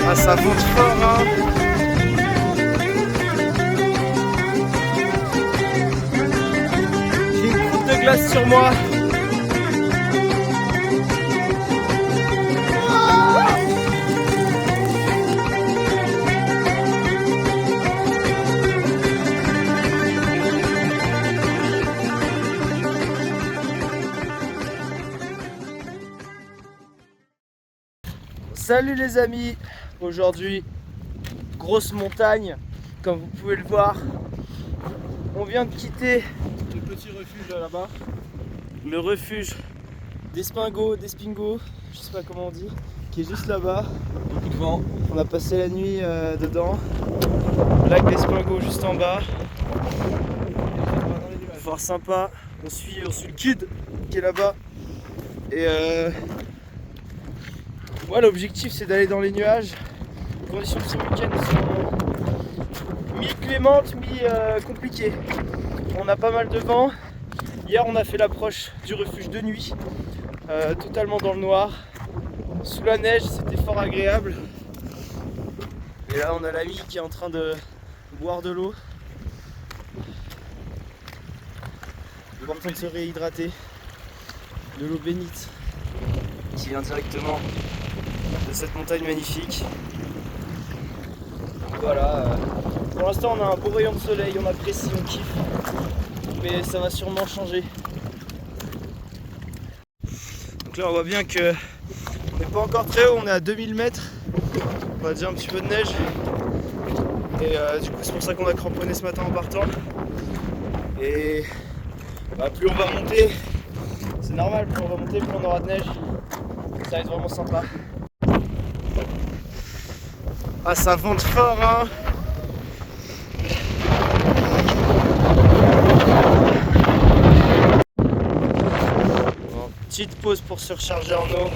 Ah, ça monte fort, hein. J'ai une croûte de glace sur moi. Salut les amis, aujourd'hui grosse montagne comme vous pouvez le voir. On vient de quitter le petit refuge là-bas, le refuge d'Espingo, je sais pas comment on dit, qui est juste là-bas. beaucoup de vent. On a passé la nuit dedans, lac d'Espingo juste en bas, fort sympa. On suit le Kid qui est là-bas et ouais, l'objectif c'est d'aller dans les nuages. Les conditions de ce week-end sont mi-clémentes, mi-compliquées. On a pas mal de vent. Hier on a fait l'approche du refuge de nuit, totalement dans le noir, sous la neige, c'était fort agréable. Et là on a l'ami qui est en train de boire de l'eau. Important de se réhydrater. De l'eau bénite qui vient directement de cette montagne magnifique. Voilà, pour l'instant on a un beau rayon de soleil, on apprécie, on kiffe, mais ça va sûrement changer. Donc là on voit bien que on n'est pas encore très haut, on est à 2000 mètres, on a déjà un petit peu de neige et du coup c'est pour ça qu'on a cramponné ce matin en partant. Et plus on va monter, c'est normal, plus on va monter, plus on aura de neige, ça va être vraiment sympa. Ah, ça vente fort, hein. Bon, petite pause pour se recharger en eau.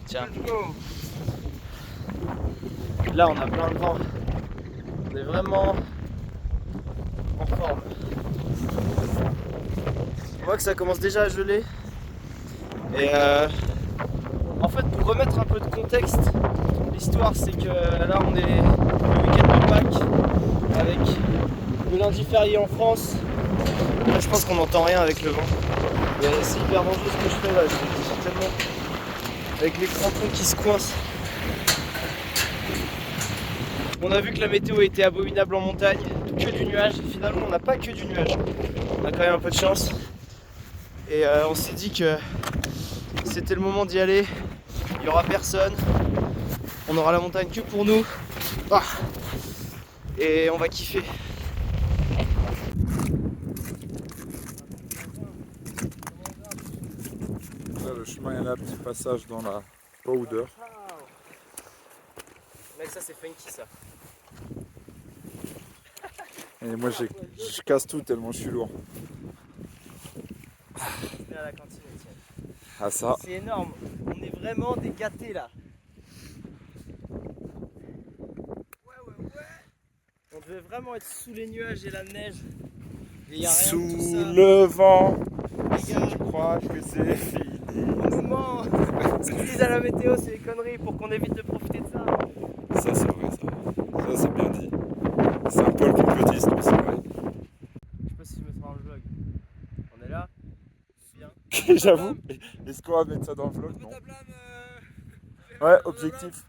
Tiens. Là, on a plein de vent. On est vraiment en forme. On voit que ça commence déjà à geler. Et en fait, pour remettre un peu de contexte, l'histoire c'est que là on est le week-end de Pâques avec le lundi férié en France. Là, je pense qu'on n'entend rien avec le vent. C'est hyper dangereux ce que je fais là, je suis tellement avec les crampons qui se coincent. On a vu que la météo était abominable en montagne, que du nuage. Finalement on n'a pas que du nuage, on a quand même un peu de chance. Et on s'est dit que c'était le moment d'y aller. Il n'y aura personne, on aura la montagne que pour nous, et on va kiffer. Là, le chemin est là, petit passage dans la powder. Mec, ça c'est funky ça. Et moi je casse tout tellement je suis lourd. À la cantine, tiens. Ah ça. C'est énorme, on est vraiment des gâtés là. On devait vraiment être sous les nuages et la neige. Et y a rien Sous de tout ça. le vent, Les gars, je crois que c'est fini. on nous ment. Ce qu'ils disent à la météo, c'est des conneries pour qu'on évite de profiter de ça. Ça c'est vrai ça. Ça c'est bien dit. C'est un poil complotiste mais c'est vrai. Je sais pas si je mettrai dans le vlog. On est là. Bien. J'avoue. Est-ce qu'on va mettre ça dans le vlog? Non. Ouais, objectif.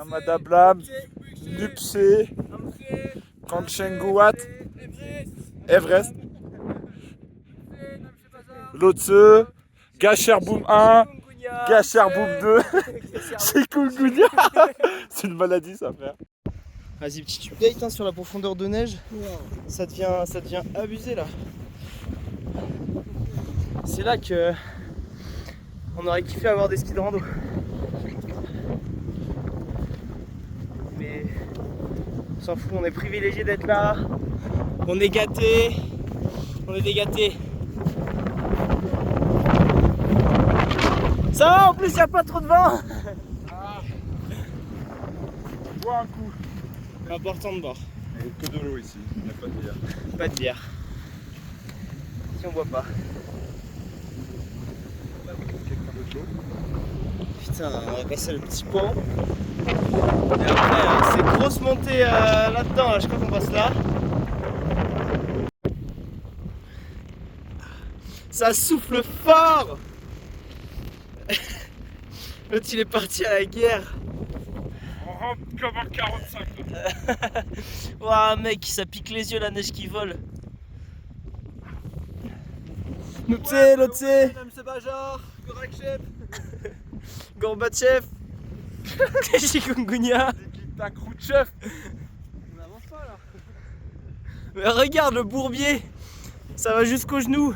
Amadablam, Nupse, Kanchenguat, Everest, Lhotse, Gacherboum 1, Gacherboum 2, Chikungunya. C'est une maladie ça frère. Vas-y, petit update sur la profondeur de neige. Ça devient abusé là. C'est là que on aurait kiffé avoir des skis de rando. Mais on s'en fout, on est privilégié d'être là. On est gâtés. On est des gâtés. Ça va, en plus il n'y a pas trop de vent. Bois un coup. Important de boire. Et que de l'eau ici, il n'y a pas de bière. Pas de bière. Si on boit pas. Putain, on va passer le petit pont. Et après, c'est grosse montée là-dedans, là. Je crois qu'on passe là. Ça souffle fort. L'autre il est parti à la guerre. On rentre comme en 45. Ouah mec, ça pique les yeux la neige qui vole. L'autre MC Bajor, Gorakchev, Gorbatchev, Chikungunya. Nikita Khrouchtchev. on avance pas là. Mais regarde le bourbier, ça va jusqu'aux genoux.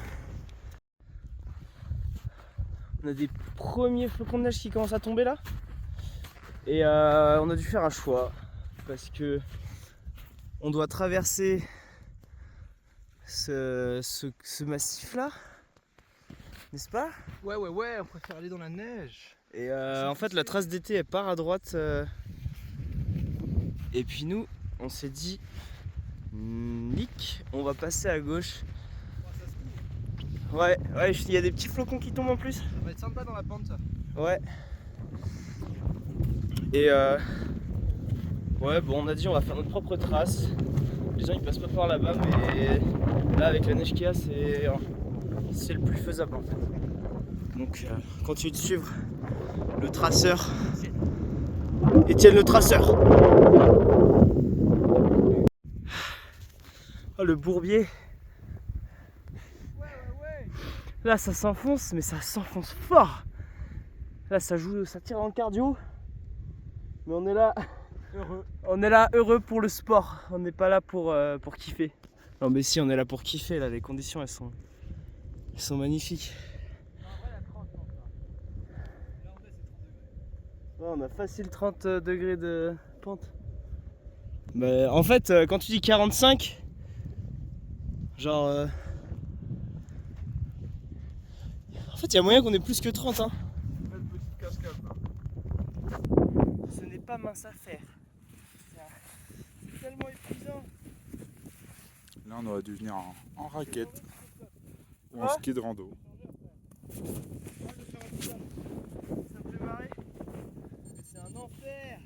On a des premiers flocons de neige qui commencent à tomber là. Et on a dû faire un choix parce que on doit traverser ce massif là, n'est-ce pas? Ouais, on préfère aller dans la neige. Et en fait la trace d'été elle part à droite et puis nous on s'est dit nick, on va passer à gauche. Ouais, il y a des petits flocons qui tombent en plus. Ça va être sympa dans la pente ça. Ouais. Et ouais, bon, on a dit on va faire notre propre trace. Les gens ils passent pas par là-bas, mais là avec la neige qu'il y a, c'est le plus faisable en fait. Donc continue de suivre le traceur. Étienne le traceur. Oh le bourbier. Là ça s'enfonce, mais ça s'enfonce fort. Là ça tire dans le cardio. Mais on est là heureux. On est là heureux pour le sport. On n'est pas là pour kiffer. Non mais si, on est là pour kiffer là, les conditions elles sont magnifiques. Ouais, on a facile 30 degrés de pente. Bah, en fait quand tu dis 45, genre en fait il y a moyen qu'on ait plus que 30 hein. Belle petite cascade là. Ce n'est pas mince à faire. C'est tellement épuisant. Là on aurait dû venir en raquette ou en Ah. ski de rando. Ça me fait marrer. C'est un enfer.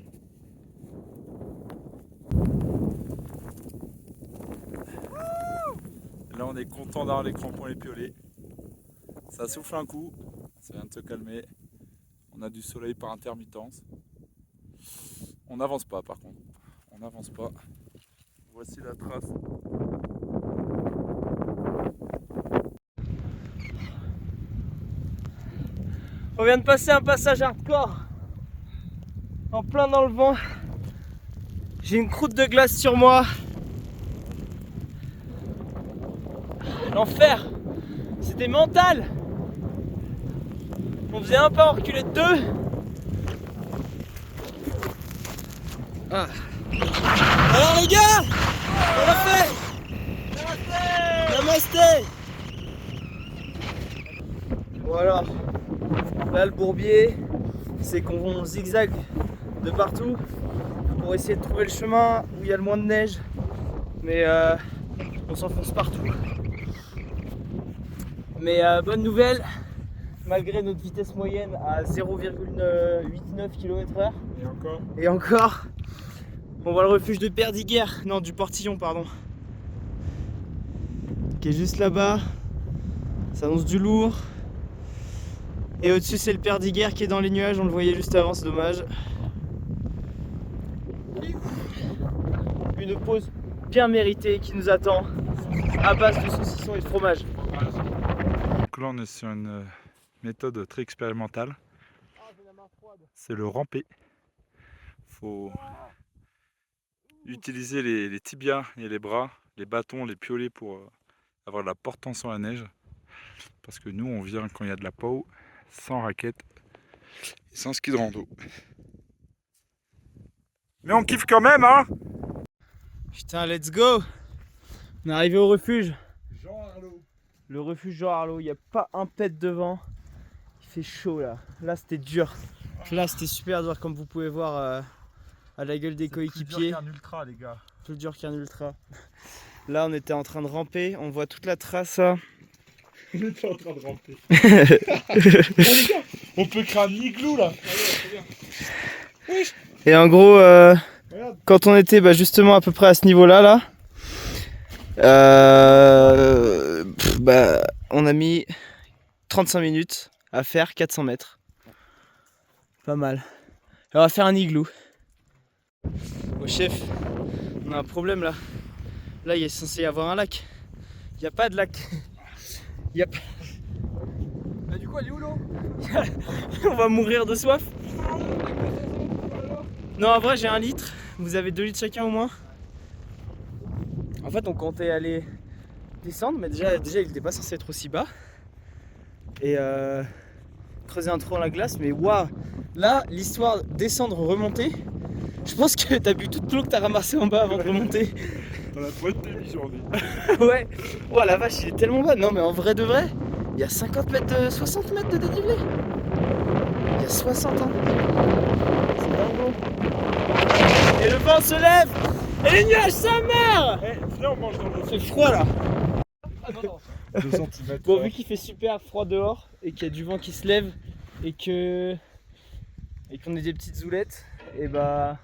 Là on est content d'avoir les crampons et les piolets. Ça souffle un coup, ça vient de se calmer. On a du soleil par intermittence. On n'avance pas par contre. On n'avance pas. Voici la trace. On vient de passer un passage hardcore. En plein dans le vent. J'ai une croûte de glace sur moi. L'enfer. C'était mental. On faisait un pas, on reculait de deux. Ah. Alors les gars, on l'a fait. Namasté. Bon alors, là le bourbier, c'est qu'on zigzague de partout pour essayer de trouver le chemin où il y a le moins de neige. Mais on s'enfonce partout. Mais bonne nouvelle, malgré notre vitesse moyenne à 0,89 km/h. Et encore, on voit le refuge de Perdiguer, non du Portillon pardon, qui est juste là-bas. Ça annonce du lourd. Et au-dessus c'est le Perdiguer qui est dans les nuages, on le voyait juste avant, c'est dommage. Une pause bien méritée qui nous attend à base de saucissons et de fromage. Donc là on est sur une méthode très expérimentale. C'est le ramper. Faut utiliser les tibias et les bras, les bâtons, les piolets pour avoir de la portance sur la neige. Parce que nous on vient quand il y a de la pau, sans raquette et sans ski de rando. Mais on kiffe quand même hein. Putain, let's go! On est arrivé au refuge. Jean Arlot. Le refuge Jean Arlot, il n'y a pas un pet devant. Il fait chaud là. Là c'était dur. Là c'était super dur comme vous pouvez voir à la gueule des coéquipiers. Plus dur qu'un ultra les gars. Plus dur qu'un ultra. Là on était en train de ramper, on voit toute la trace là. On était en train de ramper. On peut créer un igloo là. Et en gros, quand on était justement à peu près à ce niveau-là, on a mis 35 minutes à faire 400 mètres. Pas mal. Et on va faire un igloo. Oh chef, on a un problème là. Là, il est censé y avoir un lac. Il n'y a pas de lac. Y a pas... Bah du coup elle est où l'eau? On va mourir de soif. Non, en vrai, j'ai 1 litre. Vous avez 2 litres chacun au moins. En fait, on comptait aller descendre, mais déjà il n'était pas censé être aussi bas. Et creuser un trou dans la glace, mais waouh! Là, l'histoire descendre, remonter, je pense que t'as bu toute l'eau que t'as ramassée en bas avant de remonter. Dans la boîte de mi-journée. Ouais. Oh la vache, il est tellement bas. Non, mais en vrai de vrai, il y a 50 mètres, 60 mètres de dénivelé. Il y a 60 ans. C'est dingo. Et le vent se lève. Et les nuages s'amarrent. Viens, on mange dans le C'est froid là. Ah non, non. 2 cm. Bon, vu qu'il fait super froid dehors et qu'il y a du vent qui se lève et qu'on ait des petites zoulettes, et bah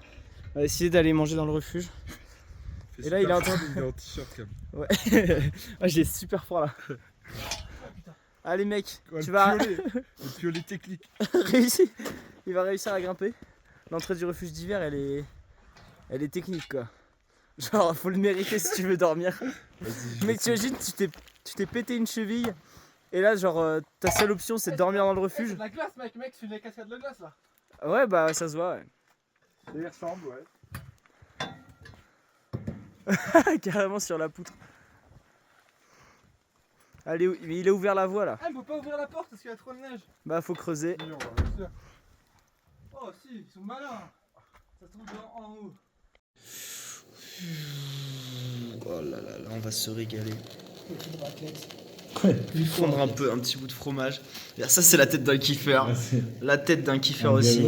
on va essayer d'aller manger dans le refuge. Et là, il est en train de. En t-shirt quand même. Ouais. Ah, j'ai super froid là. Allez mec, tu vas Le piolet technique. réussir. Il va réussir à grimper. L'entrée du refuge d'hiver, elle est technique quoi. Genre, faut le mériter si tu veux dormir. Mec, tu imagines, tu t'es pété une cheville. Et là, genre, ta seule option c'est de dormir dans le C'est refuge. de la glace mec, c'est une cascade de glace là. Ouais, bah ça se voit, ouais. Ça y ressemble, ouais. Carrément sur la poutre. Allez, mais il a ouvert la voie là. Ah, il faut pas ouvrir la porte parce qu'il y a trop de neige. Bah, faut creuser. Oui, on va réussir. Oh si, ils sont malins. Ça se trouve en haut. Oh là là là, on va se régaler. Lui fondre un petit bout de fromage. Et ça, c'est la tête d'un kiffeur. La tête d'un kiffeur aussi.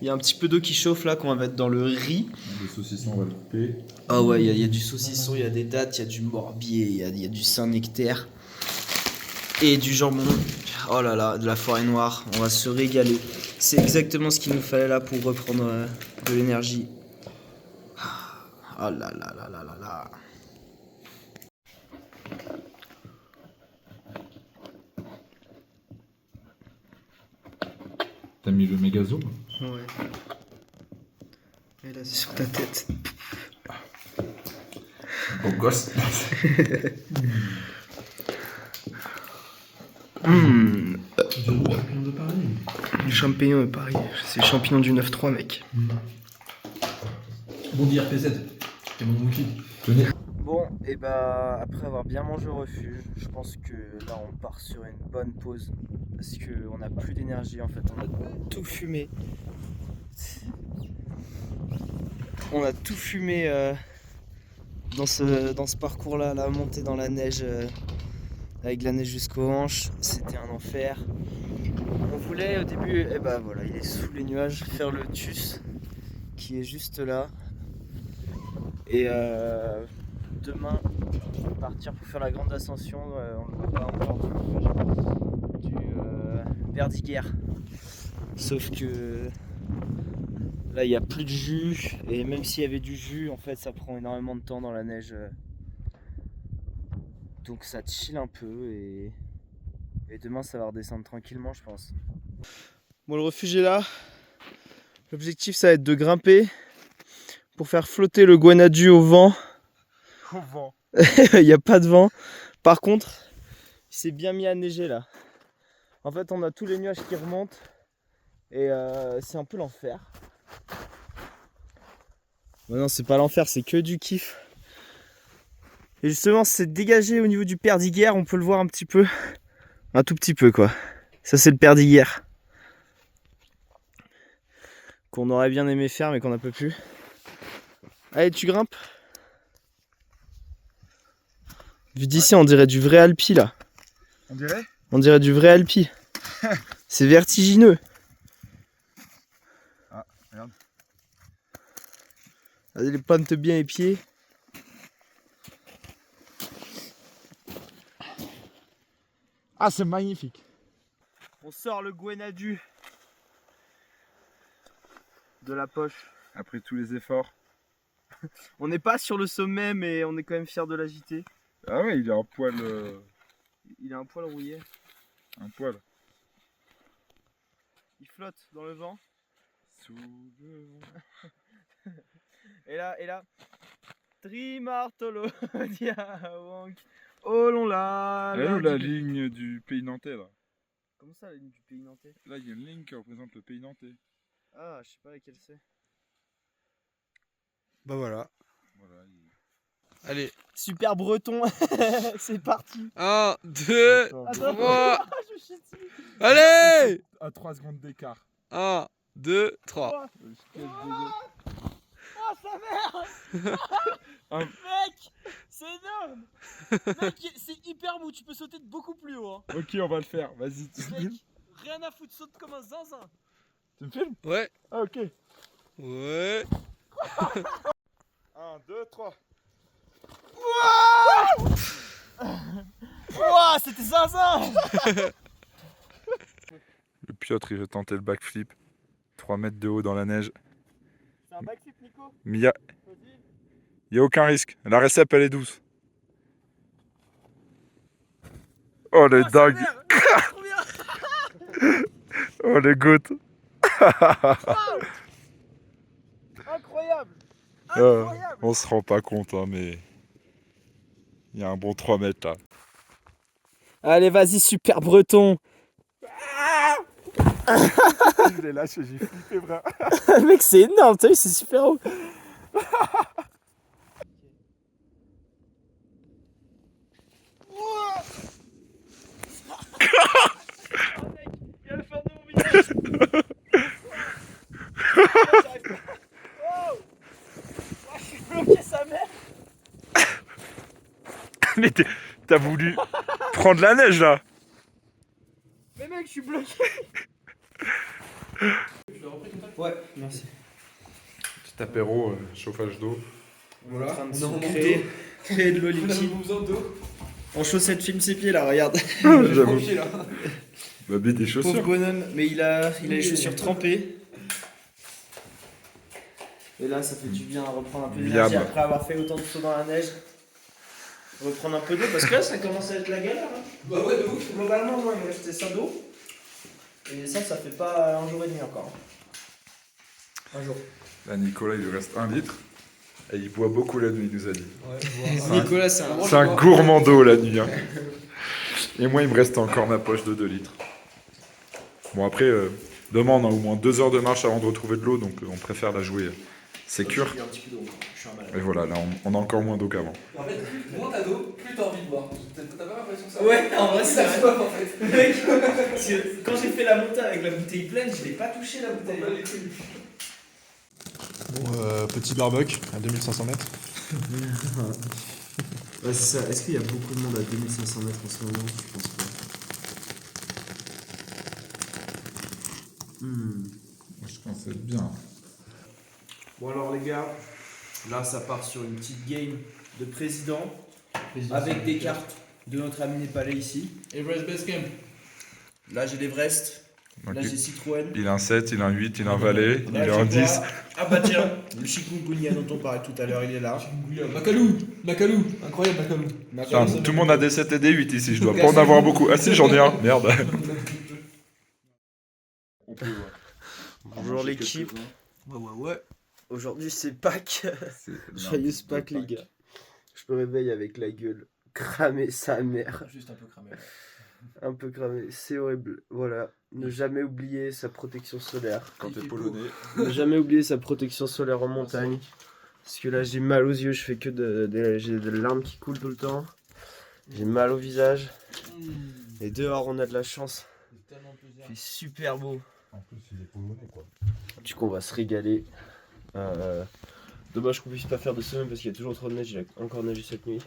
Il y a un petit peu d'eau qui chauffe là qu'on va mettre dans le riz. Le saucisson, on va le couper. Ah ouais, il y a du saucisson, il y a des dattes, il y a du morbier, il y a du Saint-Nectaire et du jambon. Oh là là, de la forêt noire. On va se régaler. C'est exactement ce qu'il nous fallait là pour reprendre de l'énergie. Oh là là là là là là. T'as mis le méga zoom? Ouais. Et là, c'est sur ta tête. Beau gosse. Champignon de Paris. Du champignon de Paris. C'est le champignon du 9-3, mec. Bon dire PZ. C'est mon outil. Bon, et bah, après avoir bien mangé au refuge, je pense que là, on part sur une bonne pause. Parce qu'on n'a plus d'énergie, en fait. On a tout fumé. On a tout fumé dans ce parcours-là, la montée dans la neige, avec de la neige jusqu'aux hanches. C'était un enfer. On voulait au début, et bah voilà, il est sous les nuages, faire le TUS qui est juste là. Et demain, on va partir pour faire la grande ascension, on ne voit pas encore du Perdiguère. Sauf que là, il n'y a plus de jus, et même s'il y avait du jus, en fait, ça prend énormément de temps dans la neige. Donc ça chill un peu, et demain, ça va redescendre tranquillement, je pense. Bon, le refuge est là. L'objectif, ça va être de grimper pour faire flotter le Guanadu au vent. Au vent. Il n'y a pas de vent. Par contre, il s'est bien mis à neiger là. En fait, on a tous les nuages qui remontent et c'est un peu l'enfer. Bon, non, c'est pas l'enfer, c'est que du kiff. Et justement, c'est dégagé au niveau du Perdiguère, on peut le voir un petit peu. Un tout petit peu, quoi. Ça, c'est le Perdiguère. Qu'on aurait bien aimé faire, mais qu'on n'a pas pu. Allez, tu grimpes. Vu d'ici, on dirait du vrai Alpi là. On dirait? On dirait du vrai Alpi. C'est vertigineux. Ah, merde. Allez, les pentes bien les pieds. Ah, c'est magnifique. On sort le Guanadu de la poche. Après tous les efforts. On n'est pas sur le sommet, mais on est quand même fiers de l'agiter. Ah ouais, il est un poil. Il a un poil rouillé. Un poil. Il flotte dans le vent. Sous le vent. Et là. Trimartolo Diawang. Oh l'on là. Elle est où la ligne du pays nantais là? Comment ça, la ligne du pays nantais? Là, il y a une ligne qui représente le pays nantais. Ah, je sais pas laquelle c'est. Bah voilà. Voilà, Allez. Super breton. C'est parti. 1, 2, Attends. 3. Je chie dessus. Allez. à 3 secondes d'écart. 1, 2, 3. Oh sa mère. Mec, c'est énorme. Mec, c'est hyper mou, tu peux sauter de beaucoup plus haut. Hein. Ok, on va le faire, vas-y. Mec, rien à foutre, saute comme un zinzin. Tu me filmes? Ouais. Ah, ok. Ouais. 1, 2, 3. Wouah, c'était zinzin. Le Piotr, il veut tenter le backflip. 3 mètres de haut dans la neige. C'est un backflip, Nico. Mais il n'y a Vas-y. aucun risque. La récep, elle est douce. Oh, les sa dingues. mère, trop bien. Oh, les gouttes. Incroyable. Euh, Incroyable. on se rend pas compte, hein, mais il y a un bon 3 mètres là. Allez, vas-y, super breton. Je l'ai lâché, j'ai flippé, bras. Mec, c'est énorme, t'as vu, c'est super haut. Il y a le phare de mon visage. Wow. Je suis bloqué, sa mère. Mais t'as voulu prendre la neige là. Mais mec, je suis bloqué. Ouais, merci. Petit apéro, chauffage d'eau. Voilà, on est en train de créer de l'eau liquide. En chaussettes, filme ses pieds là, regarde. J'avoue. Bah, des Pauvre chaussures. bonhomme, mais il a les chaussures trempées. Et là, ça fait du bien à reprendre un peu d'énergie Viable. après avoir fait autant de sauts dans la neige. Reprendre un peu d'eau parce que là, ça commence à être la galère. Hein. Bah ouais, de ouf. Globalement, moi, il me restait ça d'eau. Et ça fait pas un jour et demi encore. Un jour. Là, Nicolas, il lui reste 1 litre. Et il boit beaucoup la nuit, il nous a dit. Nicolas, c'est un. C'est un gourmand d'eau la nuit. Hein. Et moi, il me reste encore ma poche de 2 litres. Bon, après, demain, on a au moins 2 heures de marche avant de retrouver de l'eau, donc on préfère la jouer sécure. Il y a un petit peu d'eau. Je suis un malade. Et voilà, là, on a encore moins d'eau qu'avant. En fait, moins t'as d'eau, plus t'as envie de boire. T'as pas l'impression que ça? Ouais, en vrai, c'est vrai. soif en fait. Mec, parce que quand j'ai fait la montée avec la bouteille pleine, je l'ai pas touché la bouteille. Bon, petit barbecue à 2500 mètres. Ouais, c'est ça. Est-ce qu'il y a beaucoup de monde à 2500 mètres en ce moment? Je pense pas. Je pense être bien. Bon alors les gars, là ça part sur une petite game de président avec des cartes de notre ami népalais ici. Everest Base Camp. Là j'ai l'Everest, Donc, là j'ai Citroën. il a un 7, il a un 8, il a un valet, il Là, a un j'ai 10. quoi? Ah bah tiens, le chikungunya dont on parlait tout à l'heure, il est là. Macalou, incroyable Macalou. Putain, tout le monde a des 7 et des 8 ici, je dois pas en avoir beaucoup. Ah si, j'en ai un, merde. Bonjour l'équipe. Ouais. Aujourd'hui c'est Pâques. Joyeuse Pâques les gars. Je me réveille avec la gueule cramée sa mère. Juste un peu cramé. Un peu cramée, c'est horrible. Voilà, ne jamais oublier sa protection solaire. Quand t'es polonais. Ne jamais oublier sa protection solaire en montagne. Parce que là j'ai mal aux yeux, je fais que j'ai des larmes qui coulent tout le temps. J'ai mal au visage. Et dehors on a de la chance. Il fait super beau. En plus, il est polonais quoi. Du coup on va se régaler. Dommage qu'on puisse pas faire de semaine parce qu'il y a toujours trop de neige, il a encore neigé cette nuit.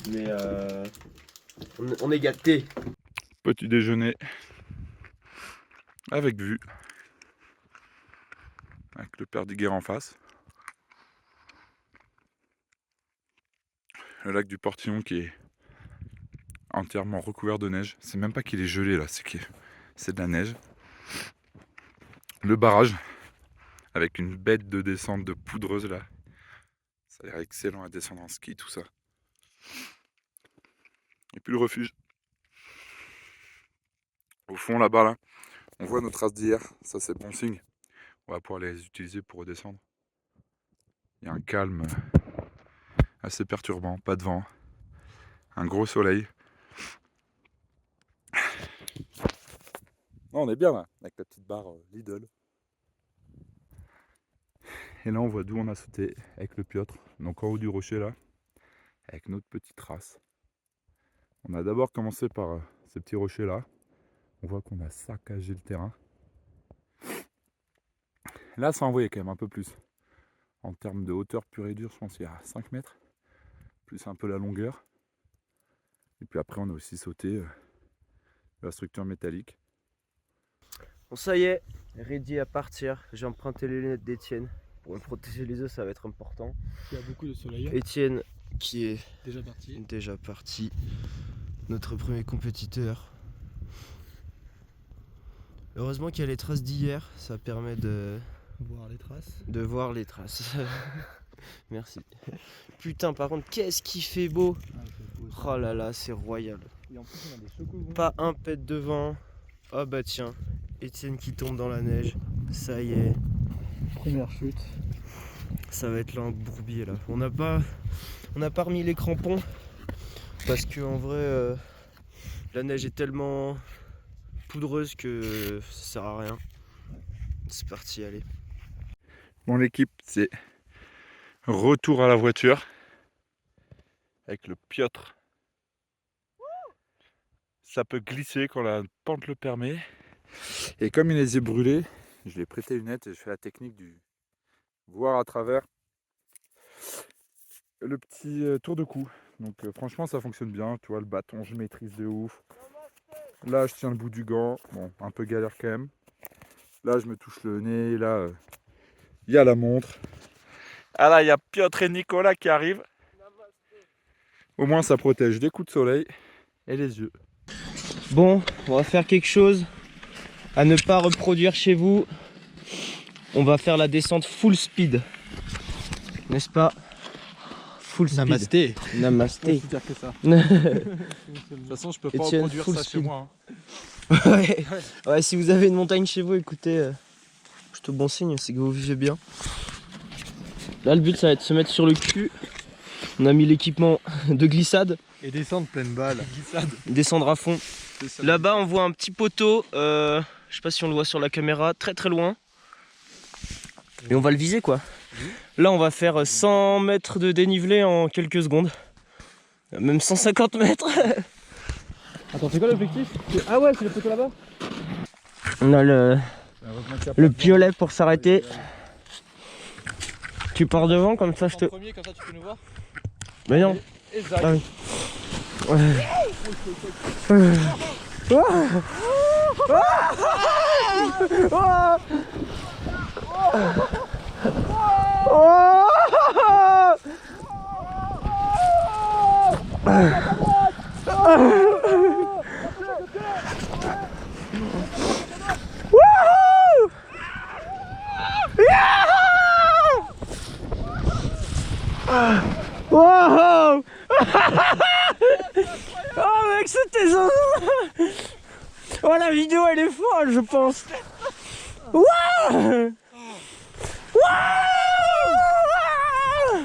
Mais on est gâtés. Petit déjeuner. Avec vue. Avec le Perdiguer en face. Le lac du Portillon qui est entièrement recouvert de neige. C'est même pas qu'il est gelé là, c'est de la neige. Le barrage avec une bête de descente de poudreuse là. Ça a l'air excellent à descendre en ski, tout ça. Et puis le refuge. Au fond là-bas, là, on voit nos traces d'hier, ça c'est bon signe. On va pouvoir les utiliser pour redescendre. Il y a un calme assez perturbant, pas de vent, un gros soleil. Non, on est bien là, avec la petite barre Lidl. Et là on voit d'où on a sauté avec le Piotr, donc en haut du rocher là, avec notre petite trace. On a d'abord commencé par ces petits rochers là. On voit qu'on a saccagé le terrain. Là ça envoyait quand même un peu plus. En termes de hauteur pure et dure, je pense qu'il y a 5 mètres. Plus un peu la longueur. Et puis après on a aussi sauté la structure métallique. Bon, ça y est, ready à partir. J'ai emprunté les lunettes d'Étienne. Pour me protéger les yeux, ça va être important. Il y a beaucoup de soleil. Étienne qui est Déjà parti. notre premier compétiteur. Heureusement qu'il y a les traces d'hier, ça permet de Voir les traces. Merci. Putain, par contre, qu'est-ce qu'il fait beau. Oh là là, c'est royal. Et en plus on a des chocobons. Pas un pet de vent. Ah bah tiens, Étienne qui tombe dans la neige. Ça y est, Première chute. ça va être là un bourbier là. On n'a pas remis les crampons parce que en vrai la neige est tellement poudreuse que ça sert à rien. C'est parti, allez. Bon l'équipe, c'est retour à la voiture avec le Piotr. Ça peut glisser quand la pente le permet. Et comme il les a brûlés, je lui ai prêté une lunette et je fais la technique du voir à travers le petit tour de cou. Donc franchement ça fonctionne bien, tu vois le bâton je maîtrise de ouf. Là je tiens le bout du gant, bon un peu galère quand même. Là je me touche le nez, là il y a la montre. Ah là il y a Piotr et Nicolas qui arrivent. Au moins ça protège des coups de soleil et les yeux. Bon, on va faire quelque chose à ne pas reproduire chez vous. On va faire la descente full speed. N'est-ce pas? Full speed. Namasté. Namasté. Dire que ça. De toute façon je peux pas Étienne, reproduire full ça chez speed. moi. Ouais, si vous avez une montagne chez vous, écoutez, plutôt bon signe, c'est que vous vivez bien. Là, le but, ça va être de se mettre sur le cul. On a mis l'équipement de glissade. Et descendre pleine balle. Descendre à fond. Là-bas, on voit un petit poteau. Je sais pas si on le voit sur la caméra, très très loin. Et on va le viser, quoi. Là, on va faire 100 mètres de dénivelé en quelques secondes. Même 150 mètres. Attends, c'est quoi l'objectif? Ah ouais, c'est le poteau là-bas. On a le piolet pour s'arrêter. Tu pars devant, comme ça je te... Premier, comme ça tu peux nous voir. Mais non. Et Zach. Ah oui. Wow. Oh mec, c'était ça. Oh la vidéo elle est folle je pense. Wow.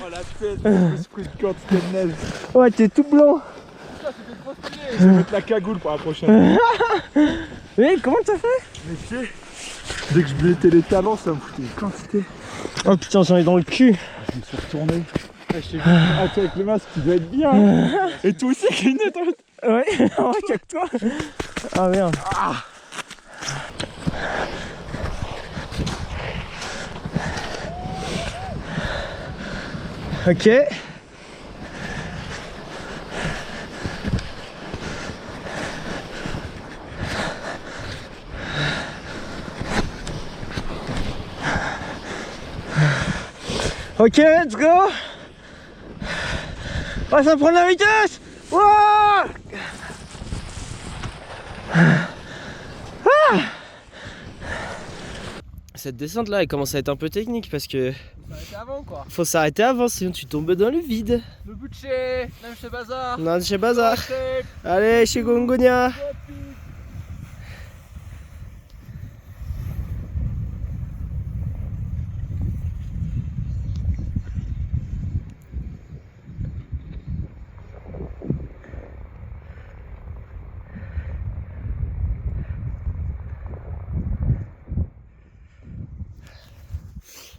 Oh la tête, je suis pris une quantité de neige. Ouais, t'es tout blanc. Je vais mettre la cagoule pour la prochaine. Mais comment t'as fait? Mais tu sais, dès que je mettais les talons, ça me foutait une quantité. Oh putain, j'en ai dans le cul. Je me suis retourné. Je t'ai vu, ah, toi avec le masque, tu dois être bien. Et toi aussi avec les lunettes en fait. Ouais, en vrai, y'a que toi. Ah merde. Ok. Ok, let's go. On va prendre la vitesse. Wouah. cette descente là elle commence à être un peu technique parce que Faut s'arrêter avant quoi. faut s'arrêter avant sinon tu tombes dans le vide. Le budget, même chez Bazar. Non, chez Bazar. Allez, chez Gongonia.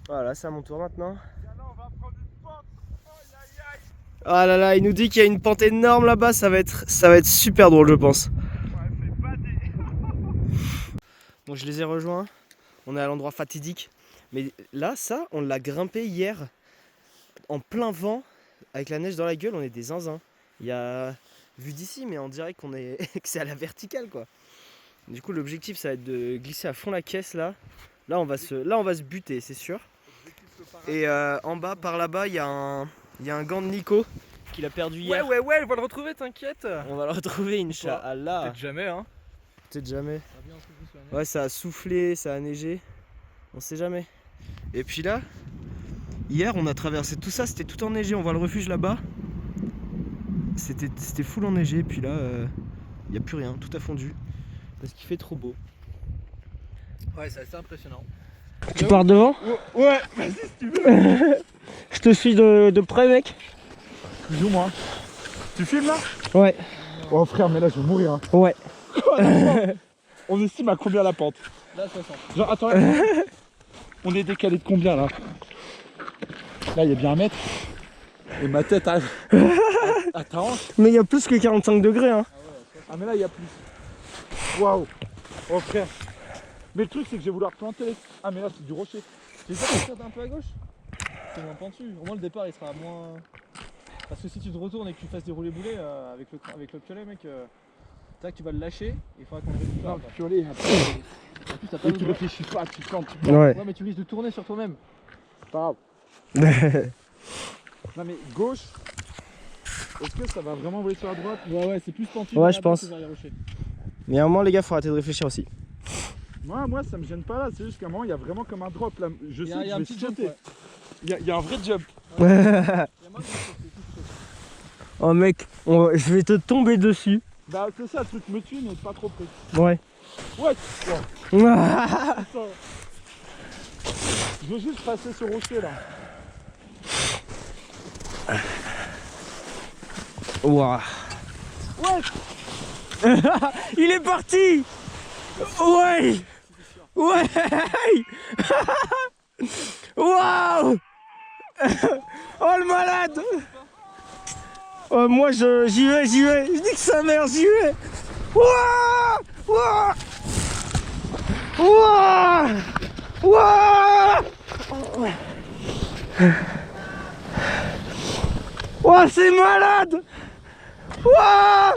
Voilà, c'est à mon tour maintenant. Ah là là, il nous dit qu'il y a une pente énorme là-bas, ça va être super drôle, je pense. Bon, je les ai rejoints. On est à l'endroit fatidique. Mais là, ça, on l'a grimpé hier en plein vent, avec la neige dans la gueule, on est des zinzins. Il y a vu d'ici, mais on dirait qu'on est que c'est à la verticale quoi. Du coup, l'objectif ça va être de glisser à fond la caisse là. Là, on va se buter, c'est sûr. Et en bas, par là-bas, il y a un gant de Nico qu'il a perdu hier. Ouais, on va le retrouver, t'inquiète. On va le retrouver, Inch'Allah. Peut-être jamais, hein. Peut-être jamais. Ouais, ça a soufflé, ça a neigé. On sait jamais. Et puis là, hier, on a traversé tout ça, c'était tout enneigé. On voit le refuge là-bas. C'était full enneigé. Puis là, il n'y a plus rien, tout a fondu. Parce qu'il fait trop beau. Ouais, c'est assez impressionnant. Tu pars devant? Ouais, vas-y si tu veux. Je te suis de près, mec. Plus ou moins. Tu filmes là? Ouais. Oh frère, mais là je vais mourir. Hein. Ouais. On estime à combien la pente? Là, 60. Genre, attends, on est décalé de combien là? Là, il y a bien 1 mètre. Et ma tête à ta hanche. Mais il y a plus que 45 degrés, hein. Ah, mais là, il y a plus. Waouh. Oh frère. Mais le truc, c'est que je vais vouloir planter. Ah, mais là, c'est du rocher. Tu veux pas partir un peu à gauche? C'est moins pentu. Au moins, le départ il sera moins. Parce que si tu te retournes et que tu fasses dérouler boulet avec le piolet, mec, tac, tu vas le lâcher. Il faudra qu'on le récupère. Non, piolet, après. En plus, t'as pas Et le tu droit. réfléchis pas, tu plantes. Ouais. Ouais, mais tu risques de tourner sur toi-même. C'est pas grave. Non, mais gauche. Est-ce que ça va vraiment voler sur la droite? Ouais, c'est plus pentu. Ouais, je pense. vers les rochers. Mais à un moment, les gars, faut arrêter de réfléchir aussi. Moi, ça me gêne pas là. C'est juste qu'à un moment, il y a vraiment comme un drop là. Je Il y sais a que je un vais petit jump, sauter. ouais. Il y a un vrai jump. Il y a moins de jump, c'est tout chaud. Oh mec, je vais te tomber dessus. Bah, c'est ça, le truc me tue, mais pas trop près. Ouais. Ouais, wow. Attends. Je veux juste passer ce rocher là. Ouah. Ouais. Il est parti. Ouais. Ouais. Waouh. Oh le malade. Oh, moi j'y vais. Je dis que sa mère, j'y vais. Ouah. Ouah. Ouah. Ouah. Oh c'est malade. Ouah.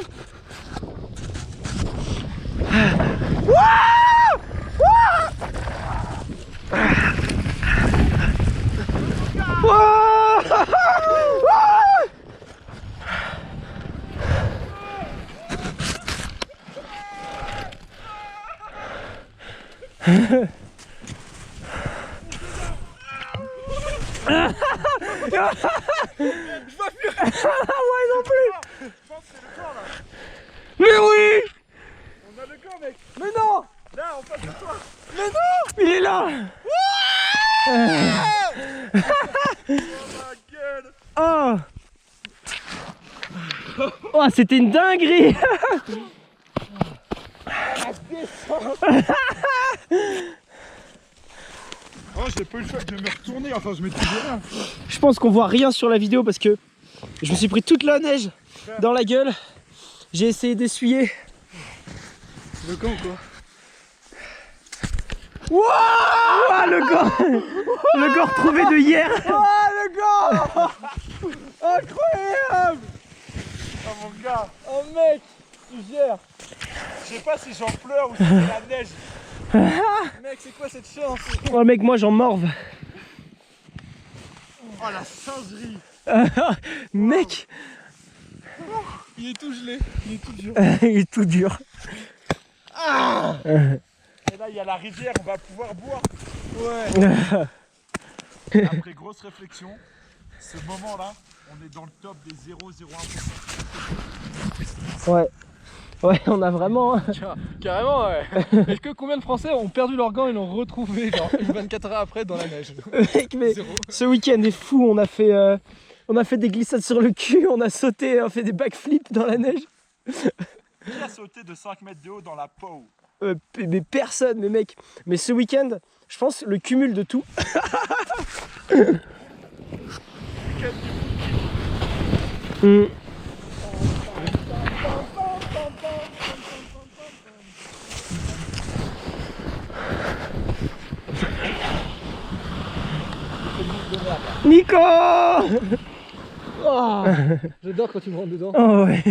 Ouais non plus. Je pense que c'est le corps là. Mais oui. On a le corps, mec. Mais non. Là, en face de toi. Il est là. Oh ma gueule. Oh. Oh c'était une dinguerie. Oh, j'ai pas eu le choix de me retourner. Enfin, je m'étais dit rien. Je pense qu'on voit rien sur la vidéo parce que je me suis pris toute la neige dans la gueule. J'ai essayé d'essuyer. Le camp ou quoi? Wouah, le gant retrouvé de hier. Ah, le gars. Incroyable. Oh mon gars. Oh, mec, tu gères. Je sais pas si j'en pleure ou si c'est la neige. Mec, c'est quoi cette chance? Oh mec, moi j'en morve. Oh la singerie. Mec, Il est tout gelé. Il est tout dur. il est tout dur. Et là, là, il y a la rivière, on va pouvoir boire. Ouais. Après grosse réflexion, ce moment-là, on est dans le top des 0,01%. Ouais. Ouais, on a vraiment. Carrément, ouais. Est-ce que combien de Français ont perdu leurs gants et l'ont retrouvé genre 24 heures après dans la neige? Mec, mais Zéro. ce week-end est fou. On a fait des glissades sur le cul, on a sauté, on a fait des backflips dans la neige. Qui a sauté de 5 mètres de haut dans la peau? Mais personne, mais mec. Mais ce week-end, je pense le cumul de tout. Nico! Oh, j'adore quand tu me rentres dedans. Oh ouais.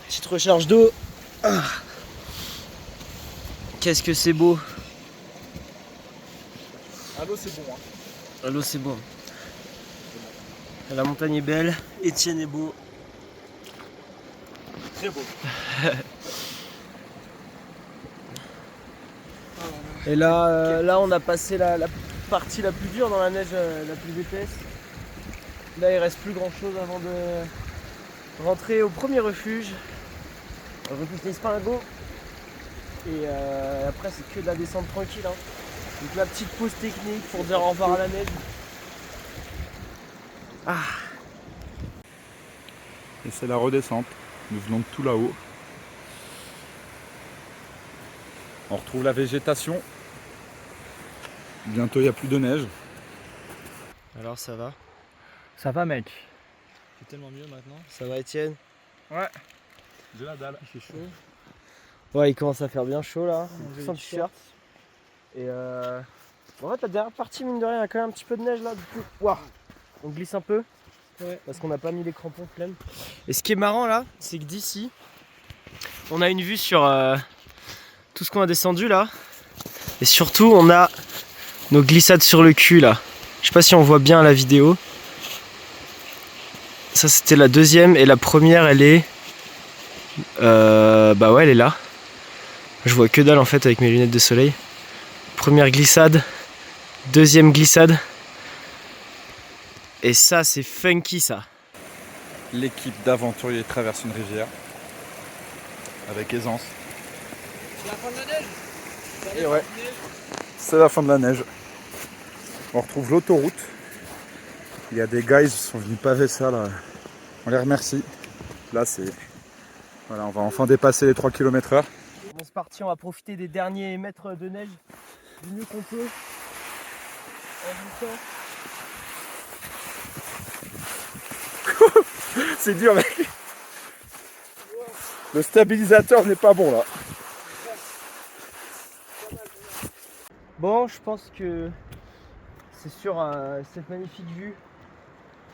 Petite recharge d'eau. Ah. Qu'est-ce que c'est beau. À l'eau, c'est bon. Hein. L'eau c'est beau. La montagne est belle, Étienne est beau. Très beau. Et là, là on a passé la partie la plus dure dans la neige la plus épaisse. Là il reste plus grand chose avant de rentrer au premier refuge. Le refuge d'Espingo. Et après c'est que de la descente tranquille. Hein. Donc la petite pause technique pour dire au revoir à la neige. Ah. Et c'est la redescente. Nous venons de tout là-haut. On retrouve la végétation. Bientôt il n'y a plus de neige. Alors ça va? Ça va, mec. C'est tellement mieux maintenant. Ça va Étienne? Ouais. J'ai la dalle. Il fait chaud. Ouais, il commence à faire bien chaud là. On Sans t-shirt. Et en fait la dernière partie mine de rien il y a quand même un petit peu de neige là du coup. Waouh. On glisse un peu. Ouais. Parce qu'on n'a pas mis les crampons pleins. Et ce qui est marrant là, c'est que d'ici, on a une vue sur tout ce qu'on a descendu là. Et surtout on a nos glissades sur le cul là. Je sais pas si on voit bien la vidéo. Ça c'était la deuxième et la première elle est... bah ouais elle est là. Je vois que dalle en fait avec mes lunettes de soleil. Première glissade, deuxième glissade. Et ça c'est funky ça. L'équipe d'aventuriers traverse une rivière. Avec aisance. C'est la fin de la neige. Et ouais. C'est la fin de la neige. On retrouve l'autoroute. Il y a des guys qui sont venus paver ça là. On les remercie. Là c'est... Voilà, on va enfin dépasser les 3 km/h. On est parti, on va profiter des derniers mètres de neige du mieux qu'on peut. C'est dur mec. Le stabilisateur n'est pas bon là. Bon, je pense que c'est sur cette magnifique vue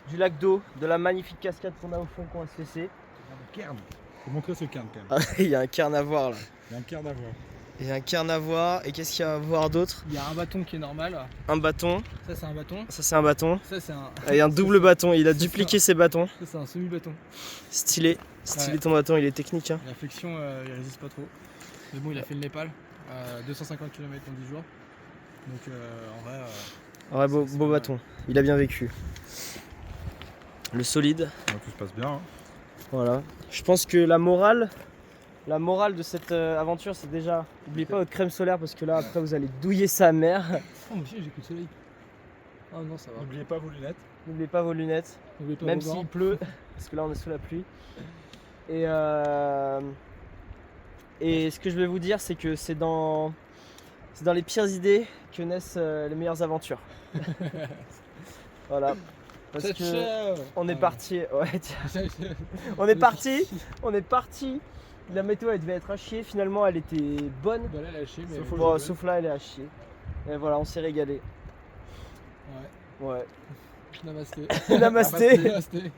du lac d'eau, de la magnifique cascade qu'on a au fond qu'on va se laisser. Cairn. Faut montrer ce cairn quand même. Ah, il y a un cairn à voir là. Il y a un cairn à voir. Il y a un cairn à voir. Et qu'est-ce qu'il y a à voir d'autre? Il y a un bâton qui est normal. Un bâton. Ça, c'est un bâton. Ça c'est un bâton. Ça, c'est un. Il y a un double bâton. Il a C'est dupliqué ses bâtons. Ça, c'est un semi-bâton. Stylé. Stylé Ouais. ton bâton, il est technique. Hein. La flexion, il résiste pas trop. Mais bon, il a fait le Népal. 250 km en 10 jours. Donc, en vrai. Ouais, beau, c'est beau pas bâton. Il a bien vécu. Le solide. Tout se passe bien. Hein. Voilà. Je pense que la morale de cette aventure, c'est déjà, n'oubliez pas votre crème solaire parce que là, après, vous allez douiller sa mère. Oh, monsieur, j'ai plus de soleil. Oh non, ça va. N'oubliez pas vos lunettes. N'oubliez pas vos lunettes, N'oubliez pas même vos gants. s'il pleut, parce que là, on est sous la pluie. Et ce que je vais vous dire, c'est que c'est dans les pires idées que naissent les meilleures aventures. Voilà. Parce que on est parti. Ouais, tiens. On est parti. La météo elle devait être à chier. Finalement, elle était bonne. Bah là, elle a lâché, mais. Bon, sauf là, elle est à chier. Et voilà, on s'est régalé. Ouais. Ouais. Namasté. Namasté. Namasté.